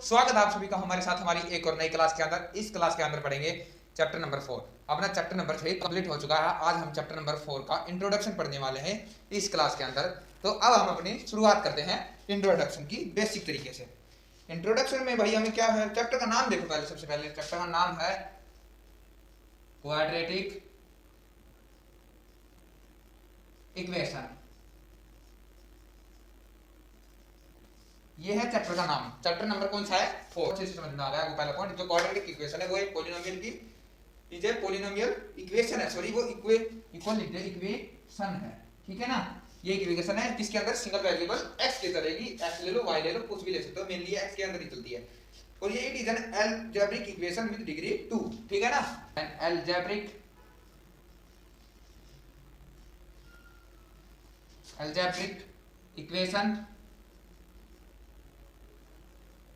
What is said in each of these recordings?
स्वागत है आप सभी का हमारे साथ हमारी एक और नई क्लास के अंदर। इस क्लास के अंदर पढ़ेंगे चैप्टर नंबर 4। अपना चैप्टर नंबर 3 कंप्लीट हो चुका है। आज हम चैप्टर नंबर 4 का इंट्रोडक्शन पढ़ने वाले हैं इस क्लास के अंदर। तो अब हम अपनी शुरुआत करते हैं इंट्रोडक्शन की बेसिक तरीके से। इंट्रोडक्शन में भाई हमें क्या है, चैप्टर का नाम देखो। पहले सबसे पहले चैप्टर का नाम है क्वाड्रेटिक इक्वेशन। ये है चैप्टर का नाम। चैप्टर नंबर कौन सा है? 4। अच्छे से समझ में आ गया। पहला पॉइंट, जो क्वाड्रेटिक इक्वेशन है वो एक पोलिनोमियल की पोलिनोमियल इक्वेशन है, सॉरी वो इक्वेशन है, ठीक है ना। ये इक्वेशन है किसके अंदर? सिंगल वेरिएबल x के चलेगी। x ले लो, y ले लो, कुछ भी ले सकते हो, मेनली x के अंदर ही चलती है। और ये it is an algebraic equation with degree 2, ठीक है ना। N algebraic equation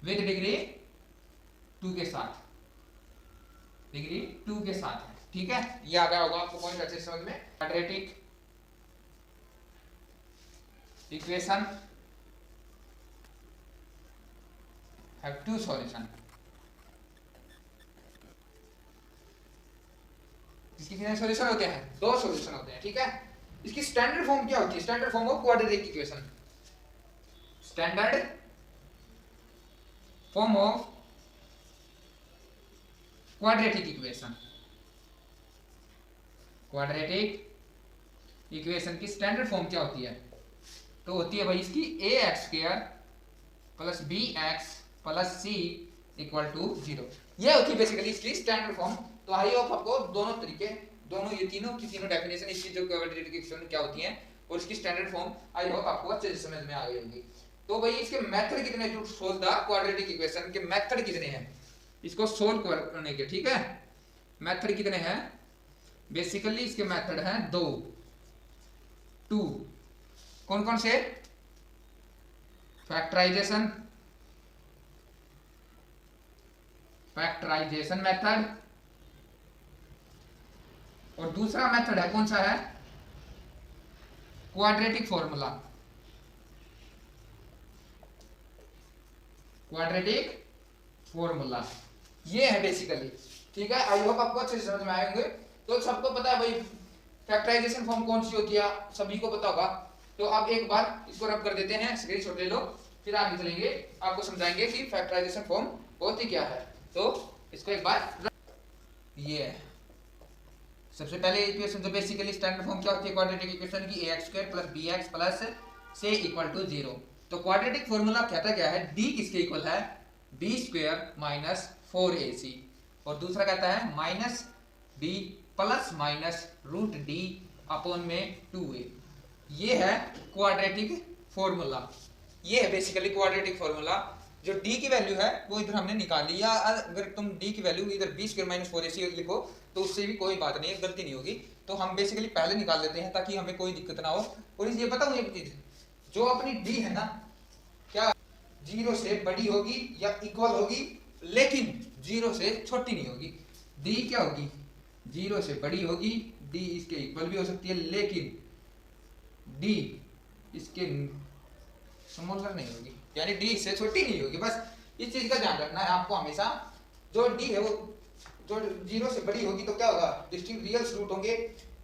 with degree 2 के साथ, डिग्री 2 के साथ है, ठीक है। ये आ गया होगा आपको पॉइंट अच्छे से समझ में। Quadratic equation have 2 solution. इसकी कितने सॉल्यूशन होते हैं? 2 सॉल्यूशन होते हैं, ठीक है। इसकी स्टैंडर्ड फॉर्म क्या होती है? Standard form of quadratic equation, standard form of quadratic equation. Quadratic equation की स्टैंडर्ड फॉर्म क्या होती है? तो होती है भाई इसकी ax² plus bx plus c equal to 0। ये होती है बेसिकली इसकी स्टैंडर्ड फॉर्म। तो आई होप आपको दोनों तरीके, दोनों ये तीनों की तीनों डेफिनेशन इसकी जो क्वाड्रेटिक इक्वेशन क्या होती है और इसकी स्टैंडर्ड फॉर्म आई होप आपको अच्छे से समझ में आ गई होगी। तो भाई इसके मेथड कितने to solve the quadratic equation के मेथड कितने हैं इसको सोल्व करने के, ठीक है। मेथड कितने हैं? बेसिकली इसके मेथड हैं 2। कौन कौन से? फैक्टराइजेशन मेथड, और दूसरा मेथड है कौन सा है? Quadratic formula. क्वाड्रेटिक फॉर्मूला ये है बेसिकली, ठीक है। आई होप आपको अच्छे से समझ में आएंगे। तो सबको पता है भाई फैक्टराइजेशन फॉर्म कौन सी होती है, सभी को पता होगा। तो आप एक बार इसको रब कर देते हैं, स्क्रीनशॉट ले लो, फिर आगे चलेंगे, आपको समझाएंगे कि फैक्टराइजेशन फॉर्म होती क्या है। तो इसको एक बार, ये है सबसे पहले इक्वेशन। जो बेसिकली स्टैंडर्ड फॉर्म क्या होती है क्वाड्रेटिक इक्वेशन की? ax² plus bx plus c equal to 0। तो क्वाड्रेटिक फॉर्मूला कहता क्या है? d किसके इक्वल है? b² माइनस 4ac, और दूसरा कहता है minus b plus minus root d upon में 2a। ये है क्वाड्रेटिक फॉर्मूला। ये है बेसिकली क्वाड्रेटिक फॉर्मूला। जो d की वैल्यू है वो इधर हमने निकाल ली, या अगर तुम d की वैल्यू इधर b² माइनस 4ac लिखो तो उससे भी कोई बात नहीं है, गलती नहीं होगी। तो हम बेसिकली पहले निकाल लेते हैं ताकि हमें कोई दिक्कत ना हो। और ये बताऊं एक चीज, जो अपनी d है ना, क्या 0 से बड़ी होगी या इक्वल होगी, लेकिन 0 से छोटी नहीं होगी। d क्या होगी? 0 से बड़ी होगी, d इसके इक्वल भी हो सकती है, लेकिन d इसके स्मॉलर नहीं होगी, यानी d से छोटी नहीं होगी। बस इस चीज का ध्यान रखना है आपको हमेशा। जो d है वो जो 0 से बड़ी होगी तो क्या होगा? डिस्टिंक्ट रियल रूट होंगे।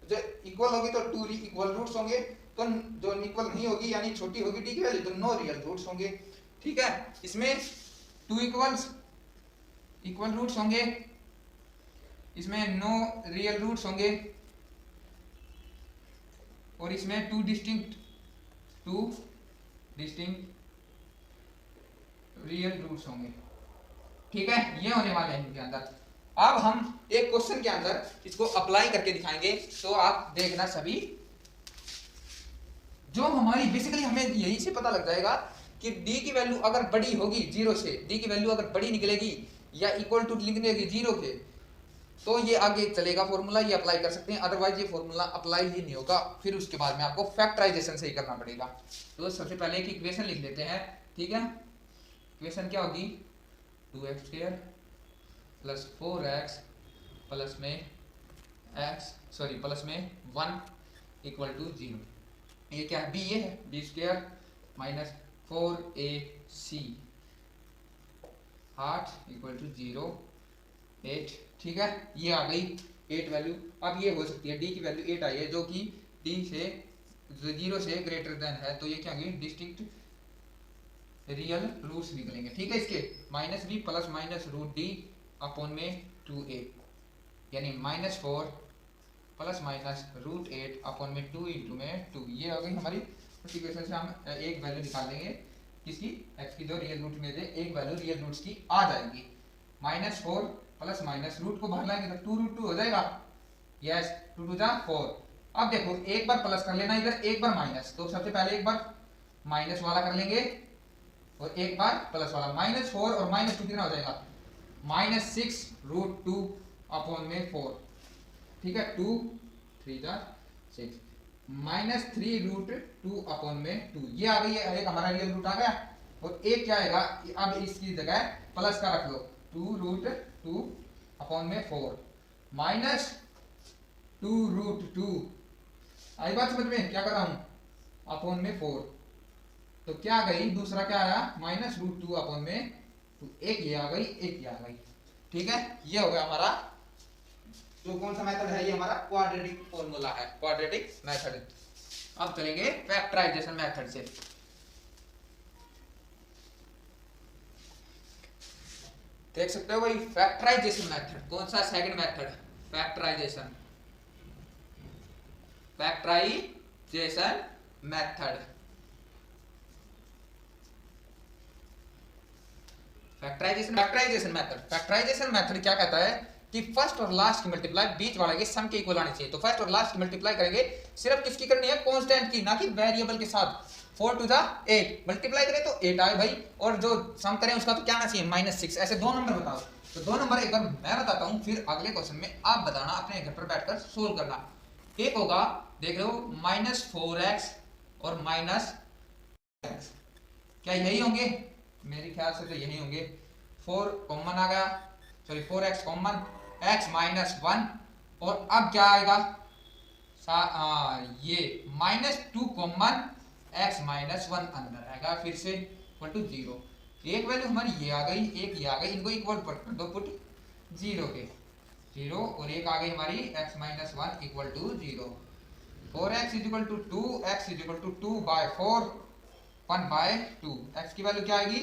जो इक्वल होगी तो 2 इक्वल रूट्स होंगे। तो जो इक्वल नहीं होगी यानी छोटी होगी d की वैल्यू तो नो रियल रूट्स होंगे, ठीक है। इसमें 2 इक्वल रूट्स होंगे, इसमें नो रियल रूट्स होंगे, और इसमें 2 डिस्टिंक्ट रियल रूट्स होंगे, ठीक है। ये होने वाले हैं इनके अंदर। अब हम एक क्वेश्चन के अंदर इसको अप्लाई करके दिखाएंगे, तो आप देखना सभी। जो हमारी बेसिकली हमें यही से पता लग जाएगा कि d की वैल्यू अगर बड़ी होगी 0 से, d की वैल्यू अगर बड़ी निकलेगी या इक्वल टू निकलेगी 0 के, तो ये आगे चलेगा फॉर्मूला, ये अप्लाई कर सकते हैं। अदरवाइज ये फॉर्मूला अप्लाई ही नहीं होगा, फिर उसके बाद में आपको फैक्टराइजेशन से ही करना पड़ेगा। तो सबसे पहले एक इक्वेशन लिख लेते हैं, ठीक है। इक्वेशन क्या होगी? 2x² प्लस 4x प्लस में 1 इक्वल टू 0। ये क्या है? b, ये है b² minus 4ac 8 equal to 0 8, ठीक है, ये आ गई 8 वैल्यू। अब ये हो सकती है डी की वैल्यू 8 आई है, जो कि डी से 0 से ग्रेटर देन है, तो ये क्या होगी डिस्टिंक्ट रियल रूट्स निकलेंगे, ठीक है। इसके minus b plus minus root d upon में 2a, यानी -4 प्लस माइनस रूट 8 अपॉन में 2 इंटू में 2, ये हो गई हमारी इक्वेशन से हम एक वैल्यू निकाल लेंगे किसकी, x की, जो रियल रूट में से एक वैल्यू रियल रूट्स की आ जाएगी। -4 प्लस माइनस रूट को बाहर लाएंगे तो 2√2 हो जाएगा, यस 2 2 जा 4। अब देखो एक बार प्लस कर लेना इधर, एक बार माइनस, तो सबसे पहले एक बार माइनस वाला कर लेंगे और एक बार प्लस वाला। -4 और -2 कितना हो जाएगा, -6√2 अपॉन में 4, ठीक है, 2 3 जा 6, -3√2 अपॉन में 2, ये आ गई है, एक हमारा रियल रूट आ गया। और एक क्या आएगा, अब इसकी जगह प्लस का रख लो, 2√2 अपॉन में 4 -2√2, आई बात समझ में, क्या कर रहा हूं, अपॉन में 4, तो क्या गई, दूसरा क्या आया -√2 अपॉन में 2, एक ये आ गई, एक ये आ गई, ठीक है। ये हो गया हमारा जो कौन सा मेथड है, ये हमारा क्वाड्रेटिक फॉर्मूला है, क्वाड्रेटिक मेथड। अब चलेंगे फैक्टराइजेशन मेथड से। देख सकते हो भाई फैक्टराइजेशन मेथड, कौन सा, second method factorisation, factorisation method. Factorisation method क्या कहता है कि फर्स्ट और लास्ट की मल्टीप्लाई बीच वाला के सम के इक्वल आनी चाहिए। तो फर्स्ट और लास्ट की मल्टीप्लाई करेंगे, सिर्फ किसकी करनी है, कांस्टेंट की, ना कि वेरिएबल के साथ। 4 टू द 8 मल्टीप्लाई करें तो 8 आए भाई, और जो सम करें उसका तो क्या आना चाहिए -6। ऐसे दो नंबर बताओ, तो दो नंबर एक बार मैं बताता हूँ, फिर अगले क्वेश्चन में आप बताना, अपने घर पर बैठकर सोल्व करना। एक होगा, देख रहे हो, -4x और -x, क्या यही होंगे, मेरे ख्याल से तो यही होंगे। 4 कॉमन आ गया, सॉरी 4x कॉमन, x -1, और अब क्या आएगा, ये -2 कॉमन, x -1 अंदर आएगा, फिर से इक्वल टू 0। एक वैल्यू हमारी ये आ गई, एक ये आ गई, इनको इक्वल कर दो, पुट 0 के 0, और एक आ गई हमारी x -1 equal to 0। 4x equal to 2, x equal to 2/4, 1/2, x की वैल्यू क्या आएगी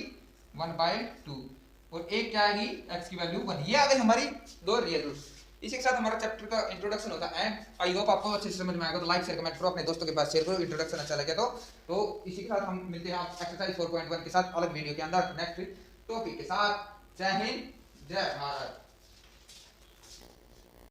1/2, और एक क्या आएगी, x की वैल्यू 1। ये आ गई हमारी दो रियल रूट्स। इसी के साथ हमारा चैप्टर का इंट्रोडक्शन होता है एंड आई होप आपको अच्छे से समझ में आएगा। तो लाइक शेयर कमेंट करो, अपने दोस्तों के पास शेयर करो, इंट्रोडक्शन अच्छा लगे तो इसी के साथ हम मिलते हैं आप एक्सरसाइज 4.1 के साथ अलग वीडियो के अंदर नेक्स्ट टॉपिक के साथ। जय हिंद, जय भारत।